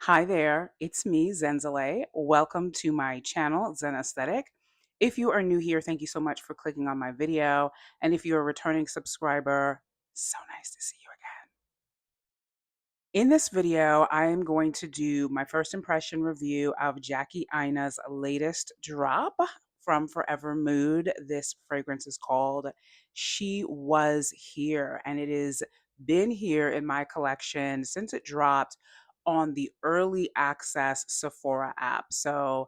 Hi there, it's me, Zenzale. Welcome to my channel, Zen Aesthetic. If you are new here, thank you so much for clicking on my video. And if you're a returning subscriber, so nice to see you again. In this video, I am going to do my first impression review of Jackie Aina's latest drop from Forever Mood. This fragrance is called She Was Here, and it has been here in my collection since it dropped on the early access Sephora app. So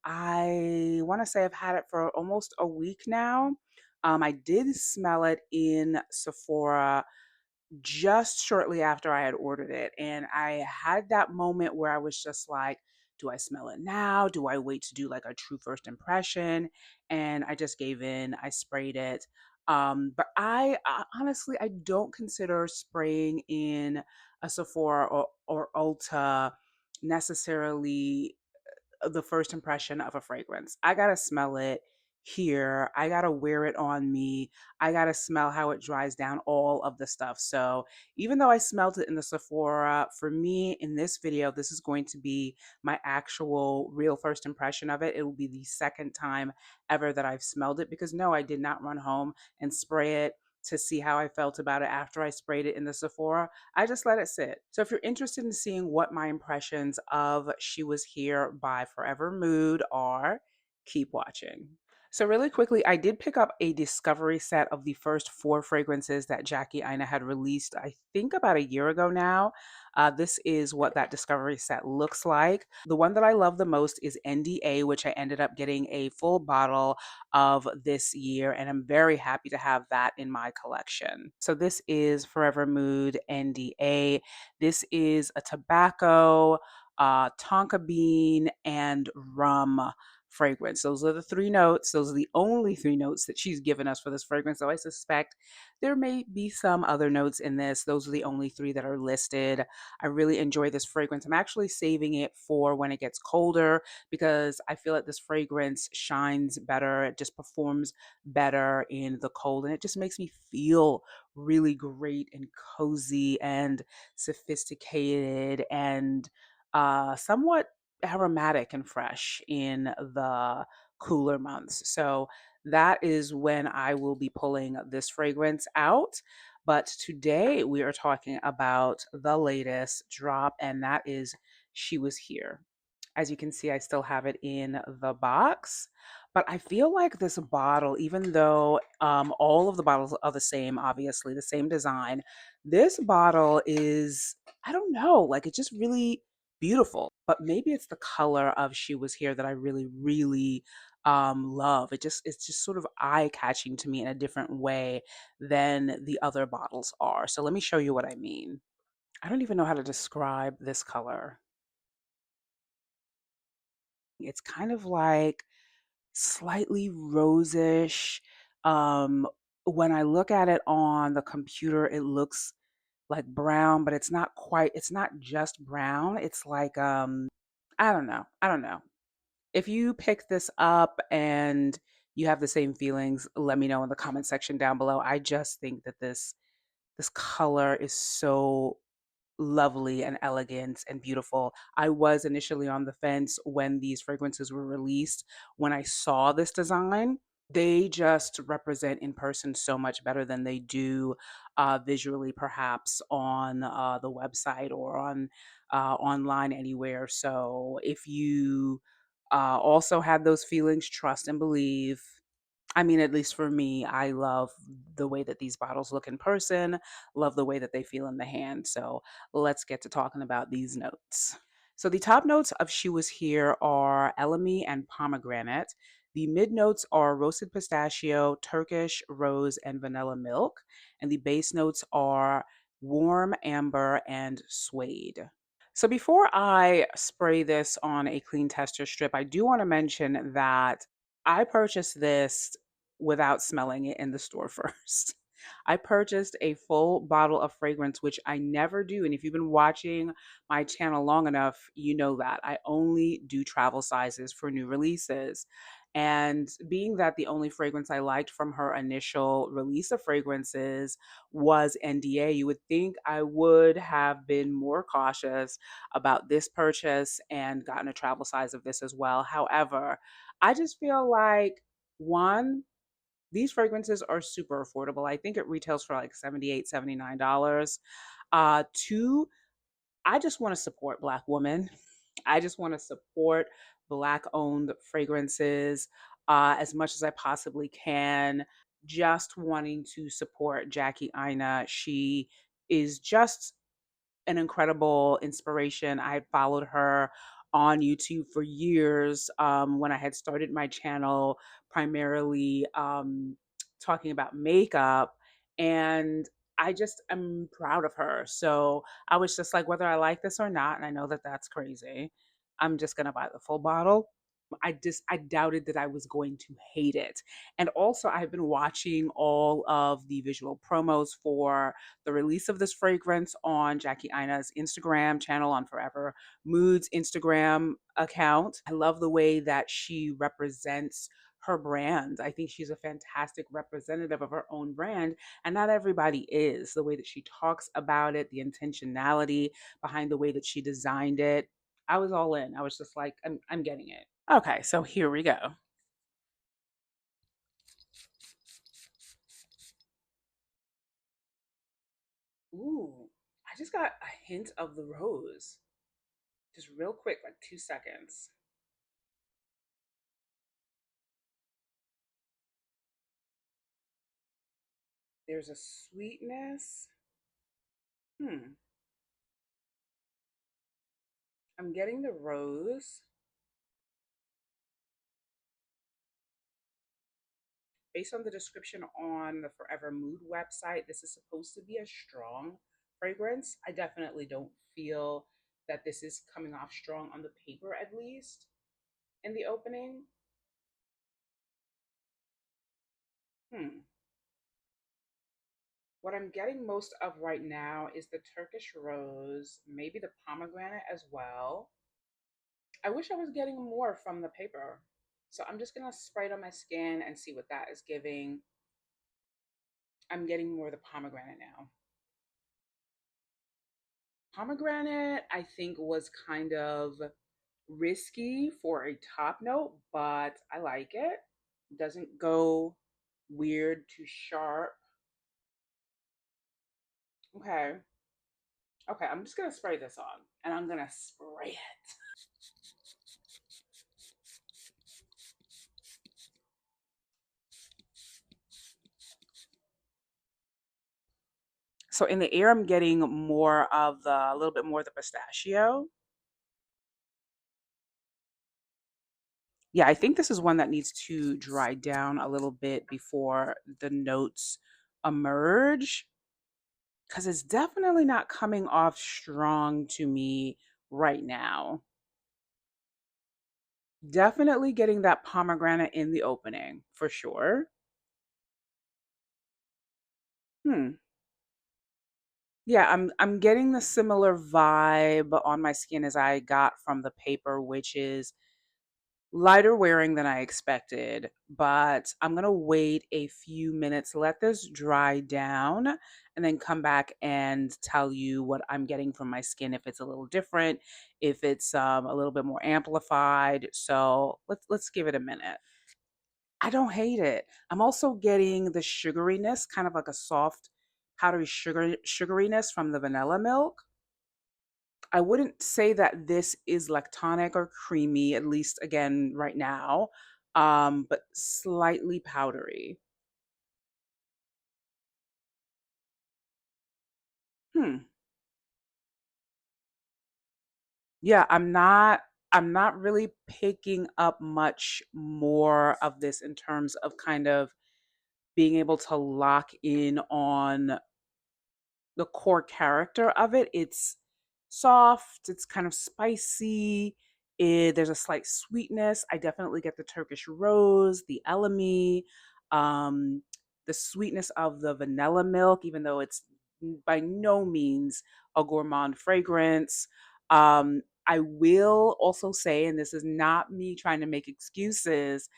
I want to say I've had it for almost a week now. I did smell it in Sephora just shortly after I had ordered it. And I had that moment where I was just like, do I smell it now? Do I wait to do like a true first impression? And I just gave in. I sprayed it. But I honestly, I don't consider spraying in a Sephora or Ulta necessarily the first impression of a fragrance. I gotta smell it here. I gotta wear it on me. I gotta smell how it dries down, all of the stuff. So even though I smelled it in the Sephora, for me in this video, this is going to be my actual real first impression of it. It will be the second time ever that I've smelled it because no, I did not run home and spray it to see how I felt about it after I sprayed it in the Sephora. I just let it sit. So if you're interested in seeing what my impressions of She Was Here by Forever Mood are, keep watching. So really quickly, I did pick up a discovery set of the first four fragrances that Jackie Aina had released, I think about a year ago now. This is what that discovery set looks like. The one that I love the most is NDA, which I ended up getting a full bottle of this year, and I'm very happy to have that in my collection. So this is Forever Mood NDA. This is a tobacco, tonka bean, and rum fragrance. Those are the three notes. Those are the only three notes that she's given us for this fragrance. So I suspect there may be some other notes in this. Those are the only three that are listed. I really enjoy this fragrance. I'm actually saving it for when it gets colder because I feel like this fragrance shines better. It just performs better in the cold and it just makes me feel really great and cozy and sophisticated and somewhat aromatic and fresh in the cooler months. So that is when I will be pulling this fragrance out. But today we are talking about the latest drop, and that is She Was Here. As you can see, I still have it in the box, but I feel like this bottle, even though all of the bottles are the same, obviously, the same design, this bottle is, I don't know, like it's just really beautiful. But maybe it's the color of She Was Here that I really, really love. It's just sort of eye catching to me in a different way than the other bottles are. So let me show you what I mean. I don't even know how to describe this color. It's kind of like slightly rosish. Um, when I look at it on the computer, it looks like brown, but it's not quite, it's not just brown. It's like, I don't know. I don't know. If you pick this up and you have the same feelings, let me know in the comment section down below. I just think that this color is so lovely and elegant and beautiful. I was initially on the fence when these fragrances were released. When I saw this design, they just represent in person so much better than they do visually, perhaps on the website or on online anywhere. So if you also had those feelings, trust and believe. I mean, at least for me, I love the way that these bottles look in person, love the way that they feel in the hand. So let's get to talking about these notes. So the top notes of She Was Here are elemi and pomegranate. The mid notes are roasted pistachio, Turkish rose, and vanilla milk. And the base notes are warm amber and suede. So before I spray this on a clean tester strip, I do want to mention that I purchased this without smelling it in the store first. I purchased a full bottle of fragrance, which I never do. And if you've been watching my channel long enough, you know that I only do travel sizes for new releases. And being that the only fragrance I liked from her initial release of fragrances was NDA, you would think I would have been more cautious about this purchase and gotten a travel size of this as well. However, I just feel like one, these fragrances are super affordable. I think it retails for like $78, $79. Two, I just want to support Black women. I just want to support Black owned fragrances as much as I possibly can. Just wanting to support Jackie Aina. She is just an incredible inspiration. I had followed her on YouTube for years when I had started my channel, primarily talking about makeup. And I just am proud of her. So I was just like, whether I like this or not, and I know that that's crazy, I'm just going to buy the full bottle. I doubted that I was going to hate it. And also I've been watching all of the visual promos for the release of this fragrance on Jackie Aina's Instagram channel, on Forever Mood's Instagram account. I love the way that she represents her brand. I think she's a fantastic representative of her own brand, and not everybody is. The way that she talks about it, the intentionality behind the way that she designed it. I was all in. I was just like, I'm getting it. Okay, so here we go. Ooh, I just got a hint of the rose. Just real quick, like 2 seconds. There's a sweetness. Hmm. I'm getting the rose. Based on the description on the Forever Mood website, this is supposed to be a strong fragrance. I definitely don't feel that this is coming off strong on the paper, at least in the opening. Hmm. What I'm getting most of right now is the Turkish rose, maybe the pomegranate as well. I wish I was getting more from the paper. So I'm just gonna spray it on my skin and see what that is giving. I'm getting more of the pomegranate now. Pomegranate, I think, was kind of risky for a top note, but I like it. Doesn't go weird to sharp. Okay. Okay, I'm just gonna spray this on and I'm gonna spray it. So in the air, I'm getting more of the, a little bit more of the pistachio. Yeah, I think this is one that needs to dry down a little bit before the notes emerge because it's definitely not coming off strong to me right now. Definitely getting that pomegranate in the opening for sure. Hmm. Yeah, I'm getting the similar vibe on my skin as I got from the paper, which is lighter wearing than I expected, but I'm going to wait a few minutes, let this dry down, and then come back and tell you what I'm getting from my skin, if it's a little different, if it's a little bit more amplified. So let's give it a minute. I don't hate it. I'm also getting the sugariness, kind of like a soft, powdery sugariness from the vanilla milk. I wouldn't say that this is lactonic or creamy, at least again right now, but slightly powdery. Hmm. Yeah, I'm not really picking up much more of this in terms of kind of being able to lock in on the core character of it. It's soft, it's kind of spicy. There's a slight sweetness. I definitely get the Turkish rose, the elemi, um, the sweetness of the vanilla milk, even though it's by no means a gourmand fragrance. I will also say, and this is not me trying to make excuses,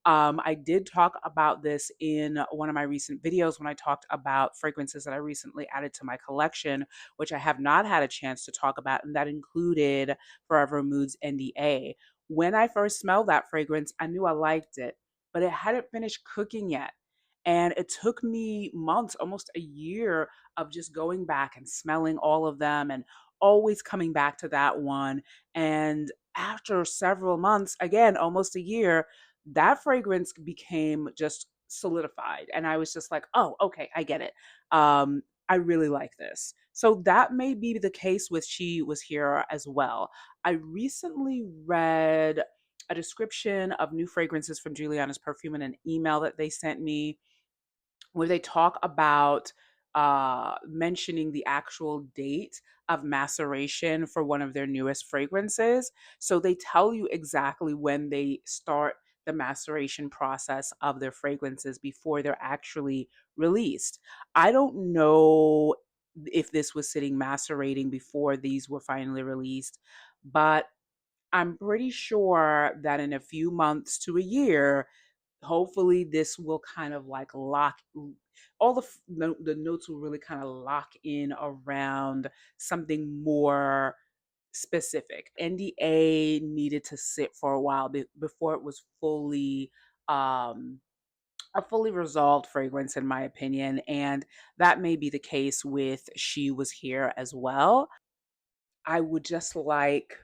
I did talk about this in one of my recent videos when I talked about fragrances that I recently added to my collection, which I have not had a chance to talk about, and that included Forever Moods NDA. When I first smelled that fragrance, I knew I liked it, but it hadn't finished cooking yet. And it took me months, almost a year of just going back and smelling all of them and always coming back to that one. And after several months, again, almost a year, that fragrance became just solidified. And I was just like, oh, okay, I get it. I really like this. So that may be the case with She Was Here as well. I recently read a description of new fragrances from Juliana's Perfume in an email that they sent me where they talk about mentioning the actual date of maceration for one of their newest fragrances. So they tell you exactly when they start the maceration process of their fragrances before they're actually released. I don't know if this was sitting macerating before these were finally released, but I'm pretty sure that in a few months to a year, hopefully this will kind of like lock all the notes will really kind of lock in around something more specific. NDA needed to sit for a while before it was fully um a fully resolved fragrance in my opinion, and that may be the case with She Was Here as well. I would just like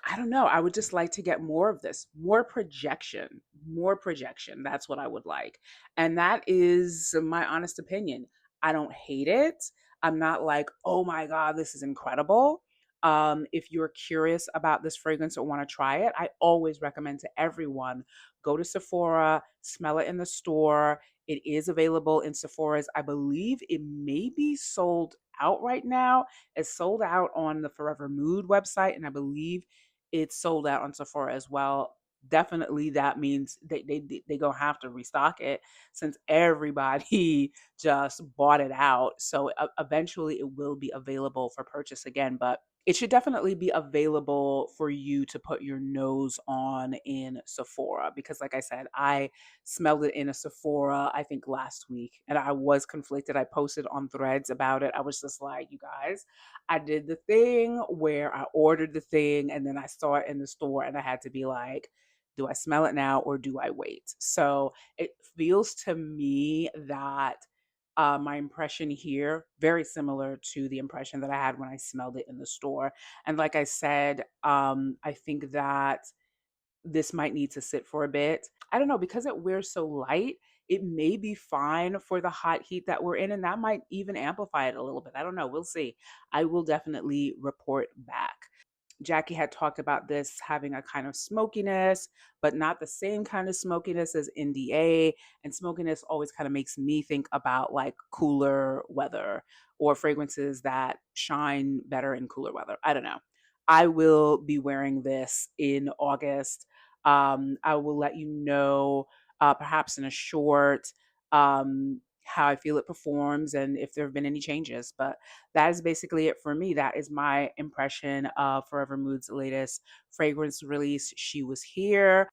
I don't know. I would just like to get more of this, more projection, more projection. That's what I would like. And that is my honest opinion. I don't hate it. I'm not like, oh my God, this is incredible. If you're curious about this fragrance or want to try it, I always recommend to everyone go to Sephora, smell it in the store. It is available in Sephora's. I believe it may be sold out right now. It's sold out on the Forever Mood website, and I believe it's sold out on Sephora as well. Definitely that means they gonna have to restock it since everybody just bought it out. So eventually it will be available for purchase again, but it should definitely be available for you to put your nose on in Sephora because like I said, I smelled it in a Sephora I think last week and I was conflicted. I posted on Threads about it. I was just like, you guys, I did the thing where I ordered the thing and then I saw it in the store and I had to be like, do I smell it now or do I wait? So it feels to me that my impression here very similar to the impression that I had when I smelled it in the store. And like I said, I think that this might need to sit for a bit. I don't know, because it wears so light, it may be fine for the hot heat that we're in, and that might even amplify it a little bit. I don't know. We'll see. I will definitely report back. Jackie had talked about this having a kind of smokiness, but not the same kind of smokiness as NDA. And smokiness always kind of makes me think about like cooler weather or fragrances that shine better in cooler weather. I don't know. I will be wearing this in August. I will let you know, perhaps in a short, how I feel it performs and if there have been any changes. But that is basically it for me. That is my impression of Forever Mood's latest fragrance release. She Was Here.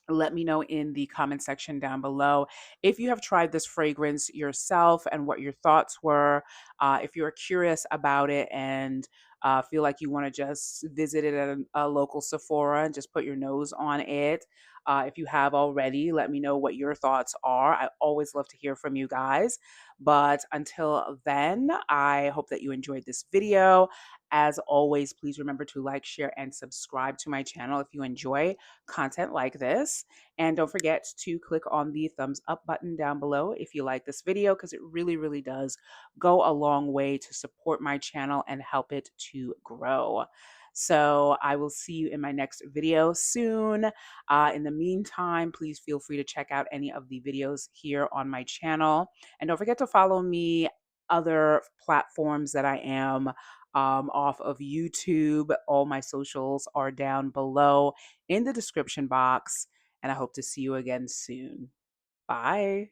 Let me know in the comment section down below if you have tried this fragrance yourself and what your thoughts were. If you're curious about it and feel like you want to just visit it at a local Sephora and just put your nose on it. If you have already, let me know what your thoughts are. I always love to hear from you guys. But until then, I hope that you enjoyed this video. As always, please remember to like, share, and subscribe to my channel if you enjoy content like this. And don't forget to click on the thumbs up button down below if you like this video, because it really, really does go a long way to support my channel and help it to grow. So I will see you in my next video soon. In the meantime, please feel free to check out any of the videos here on my channel. And don't forget to follow me other platforms that I am off of YouTube. All my socials are down below in the description box, and I hope to see you again soon. Bye.